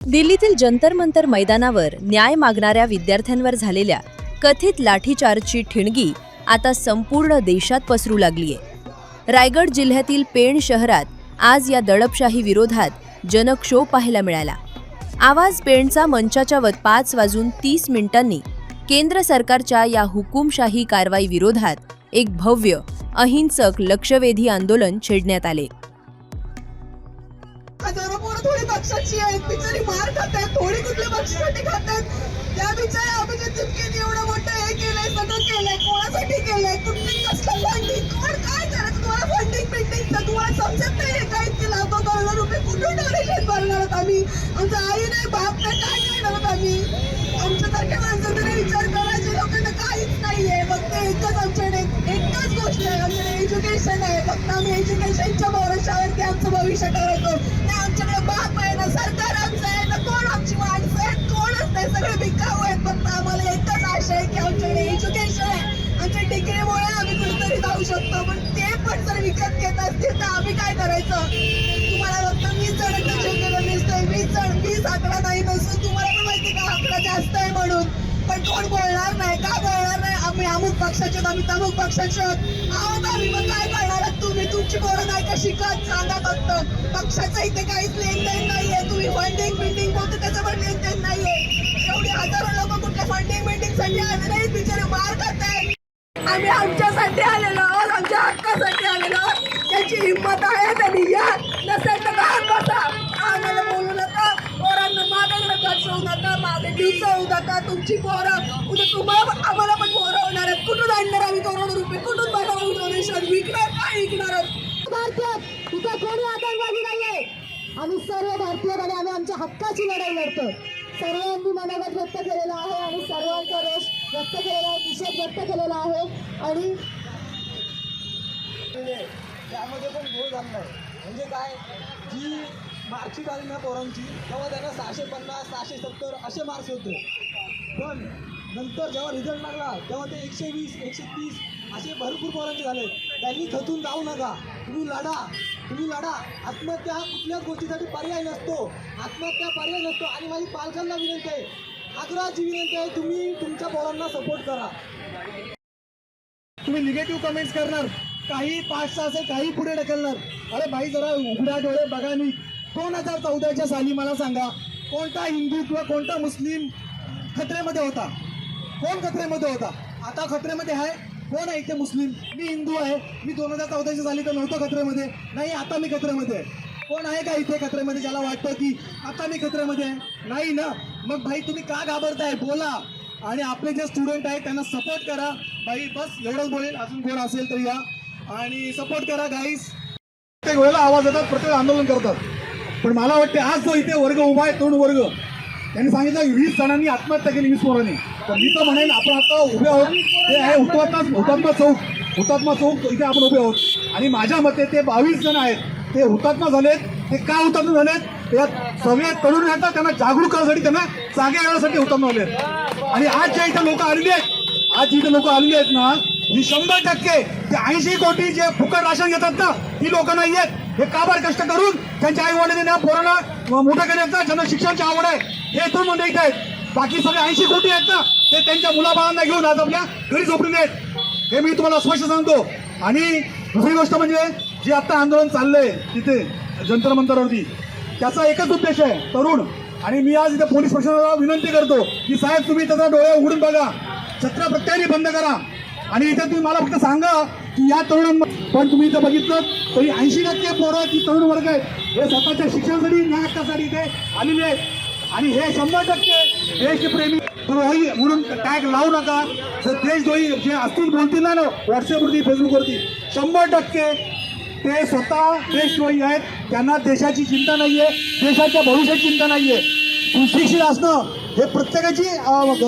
दिल्लीतील जंतर मंतर मैदानावर न्याय मागणाऱ्या विद्यार्थ्यांवर झालेल्या कथित लाठीचार्जची ठिणगी आता संपूर्ण देशात पसरू लागलीय। रायगड जिल्ह्यातील पेण शहरात आज या दडपशाही विरोधात जनक्षोभ पाहायला मिळाला। आवाज पेणचा मंचाच्या 5:30 केंद्र सरकारच्या या हुकुमशाही कारवाई विरोधात एक भव्य अहिंसक लक्षवेधी आंदोलन छेडण्यात आले। हजारो पोरं थोडी पक्षाची आहेत, बिचारी मार खातात, थोडी कुठल्या पक्षासाठी खातात। त्या बिचारी अभिजित चिपकेने एवढं मोठं हे केलंय, सगळं केलंय, कोणासाठी केलंय, कुठली कसलं फंडिंग, कोण काय करायचं, तुम्हाला फंडिंग बिल्डिंगचं तुम्हाला समजत नाही हे काय ते लाखो करोडो रुपये कुठून डोनेशन भरणार आहोत आम्ही, आमचं आई नाही बाप नाही काय करणार आहोत आम्ही। आमच्यासारख्या माणसांकडे विचार करायचे लोकांना काहीच नाहीये, फक्त एकच आमच्याकडे एकच गोष्ट आहे, आमच्याकडे एज्युकेशन आहे, फक्त आम्ही एज्युकेशनच्या भरोशावरती आमचं भविष्य ठरवतो। आमच्याकडे बाप आहे ना, सरकार आमचं आहे ना, कोण आमची माणसं आहेत, कोणच नाही, सगळे भिकाऊ आहेत। फक्त आम्हाला एकच आशा आहे की आमच्याकडे एज्युकेशन आहे, आमच्या डिग्रीमुळे आम्ही कुठेतरी जाऊ शकतो, पण ते पण जर विकत घेत असतील तर आम्ही काय करायचं। तुम्हाला फक्त 20 जणांना शेतकऱ्यांना दिसतंय, 20 आकडा नाही नसून तुम्हाला पण माहिती का आकडा जास्त आहे म्हणून, पण कोण बोलणार नाही, का बोलणार नाही। आम्ही अमुक पक्षाचे आम्ही तमुक पक्षाचे आहोत आम्ही, मग काय करणार तुम्ही, तुमची पोरं नाही का शिकत, सांगा फक्त। पक्षाचं इथे काहीच लेनदेन नाहीये, तुम्ही फंडिंग बिल्डिंग बोलतो त्याचं पण लेनदेन नाहीये। एवढी हजारो लोक कुठल्या फंडिंग बिल्डिंग साठी आले नाहीत, बिचारे मार खाताय। आम्ही आमच्यासाठी आलेलो आहोत, आमच्या हक्कासाठी आलेलो आहोत, त्याची हिंमत आहे त्यांनी या, नसेल तर घात बसा, आम्हाला बोलू नका, पोरांना मागे नका ठेवू नका, मागे दिवस नका, तुमची पोरं उद्या तुम्हाला आम्हाला पण पोरं होणार आहेत, कुठून आणणार आम्ही करोडो रुपये, कुठून बघावं डोनेशन, विकणार काय विकणार आहोत। भारतीय तिथे कोणी आतंकवादी नाहीये, आम्ही सर्व भारतीय आणि आम्ही आमच्या हक्काची लढाई लढतो। सर्वांनी मनोगत व्यक्त केलेला आहे आणि सर्वांचा रोष व्यक्त केलेला आहे, निषेध व्यक्त केलेला आहे आणि त्यामध्ये पण गोळ झाला म्हणजे काय, जी मार्कशीट आली ना पोरांची तेव्हा त्यांना 650 670 असे मार्क्स होते, पण नंतर जेव्हा रिझल्ट लागला तेव्हा ते 120 130 असे भरपूर पोरांचे झाले। त्यांनी थकून जाऊ नका, तुम्ही लढा। आत्महत्या हा कुठल्याच गोष्टीसाठी पर्याय नसतो, आत्महत्या पर्याय नसतो। आणि माझी पालकांना विनंती आहे, आग्रहाची विनंती आहे, तुम्ही तुमच्या पोरांना सपोर्ट करा। तुम्ही निगेटिव्ह कमेंट्स करणार, काही पाच असेल, काही पुढे ढकलणार, अरे भाई जरा उघडा डोळे बघा। मी 2014च्या साली मला सांगा, कोणता हिंदू किंवा कोणता मुस्लिम खतरेमध्ये होता, कोण खतरेमध्ये होता? आता खतरेमध्ये आहे कोण आहे इथे? मुस्लिम। मी हिंदू आहे, मी 2014च्या साली तर नव्हतं खतरेमध्ये, नाही आता मी खतरेमध्ये आहे। कोण आहे का इथे खतरेमध्ये ज्याला वाटतं की आता मी खतरेमध्ये आहे? नाही ना, मग भाई तुम्ही का घाबरताय? बोला आणि आपले जे स्टुडंट आहेत त्यांना सपोर्ट करा। भाई बस एवढंच बोलेल, अजून कोण असेल तर या आणि सपोर्ट करा गाईस। प्रत्येक वेळेला आवाज येतात, प्रत्येक आंदोलन करतात, पण मला वाटते आज जो इथे वर्ग उभा आहे, तरुण वर्ग, त्यांनी सांगितलं 20 जणांनी आत्महत्या केली, 20 पोरांनी, तर मी तर म्हणेन आपण आता उभे आहोत, ते आहे हुतात्मा चौक इथे आपण उभे आहोत। आणि माझ्या मते ते 22 जण आहेत, ते हुतात्मा झालेत। ते का हुतात्मा झालेत? या सगळे तरुण येतात, त्यांना जागरूक करण्यासाठी, त्यांना जागे येण्यासाठी हुतात्मा झालेत। आणि आज ज्या इथे लोक आलेली आहेत ना, ही 100% ते 80 कोटी जे फुकट राशन घेतात ना, ही लोक नाही आहेत। हे काबाड कष्ट करून त्यांच्या आई वडिलांनी पोरांना मोठं करण्याचा, ज्यांना शिक्षणाची आवड आहे, हे इथून म्हणजे इथे आहेत। बाकी सगळे 80 कोटी आहेत ना, ते त्यांच्या मुलाबाळांना घेऊन आज आपल्या घरी झोपलेले आहेत, हे मी तुम्हाला स्पष्ट सांगतो। आणि दुसरी गोष्ट म्हणजे जे आता आंदोलन चाललंय तिथे जंतर मंतरवरती, त्याचा एकच उद्देश आहे, तरुण। आणि मी आज इथे पोलीस प्रशासनाला विनंती करतो की साहेब तुम्ही त्याचा डोळे उघडून बघा, छत्र प्रत्याने बंद करा। आणि इथे तुम्ही मला फक्त सांगा की या तरुणांना, पण तुम्ही इथं बघितलं तरी 80% पोरं की तरुण वर्ग आहेत, हे स्वतःच्या शिक्षणासाठी, न्याय हक्कासाठी इथे आलेले आहेत। आणि हे 100% देशप्रेमी म्हणून टॅग लावू नका। जर देशद्रोही जे असतील बोलतील ना व्हॉट्सअपवरती, फेसबुकवरती, 100% ते स्वतः देशद्रोही आहेत, त्यांना देशाची चिंता नाहीये, देशाच्या भविष्याची चिंता नाहीये। सुशिक्षित असणं हे प्रत्येकाची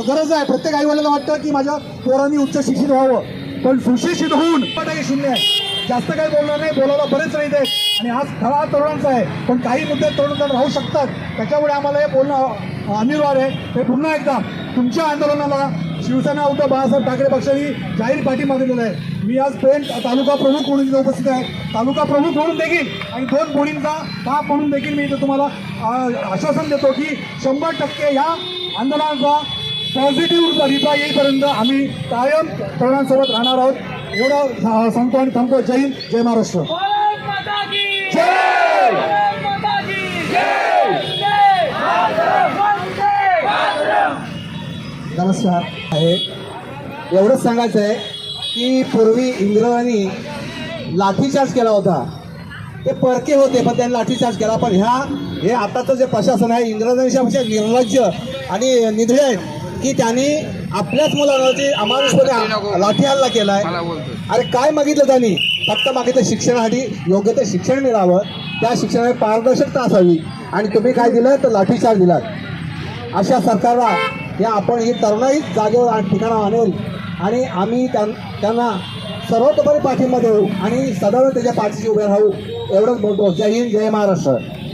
गरज आहे। प्रत्येक आईवडिलांना वाटतं की माझ्या पोरांनी उच्च शिक्षित व्हावं, पण सुशिक्षित होऊन 0% आहे। जास्त काही बोलणार नाही, बोलायला बरेच नाही देत। आणि आज खरा तरुणांचा आहे, पण काही मुद्दे तरुण राहू शकतात, त्याच्यामुळे आम्हाला हे बोलणं अनिवार्य आहे। हे पुन्हा एकदा तुमच्या आंदोलनाला शिवसेना उद्धव बाळासाहेब ठाकरे पक्षाने जाहीर पाठिंबा दिलेला आहे. मी आज पेण तालुका प्रमुख म्हणून इथे उपस्थित आहे. तालुका प्रमुख म्हणून देखील आणि 2 मुलींचा बाप म्हणून देखील मी इथे तुम्हाला आश्वासन देतो की 100% या आंदोलनाचा पॉझिटिव्ह रिप्लाय येईपर्यंत आम्ही कायम तरुणांसोबत राहणार आहोत. एवढं सांगतो आणि थांबतो. जय हिंद, जय महाराष्ट्र. नमस्कार आहे. एवढंच सांगायचं आहे की पूर्वी इंग्रजांनी लाठीचार्ज केला होता. ते परके होते पण त्यांनी लाठीचार्ज केला. पण हे आताचं जे प्रशासन आहे इंग्रजांपेक्षा निर्लज्ज आणि निधडे आहेत की त्यांनी आपल्याच मुलांवरती अमानुषपणे लाठी हल्ला केला आहे. अरे काय मागितलं त्यांनी? फक्त मागितलं शिक्षणासाठी योग्य ते शिक्षण मिळावं, त्या शिक्षणाची पारदर्शकता असावी आणि तुम्ही काय दिलं तर लाठीचार्ज दिलात. अशा सरकारला आपण ही तरुणाई जागेवर ठिकाणा आणेल आणि आम्ही त्यांना सर्वतोपरी पाठिंबा देऊ आणि सदैव त्याच्या पाठीशी उभे राहू. एवढंच बोलतो. जय हिंद, जय महाराष्ट्र.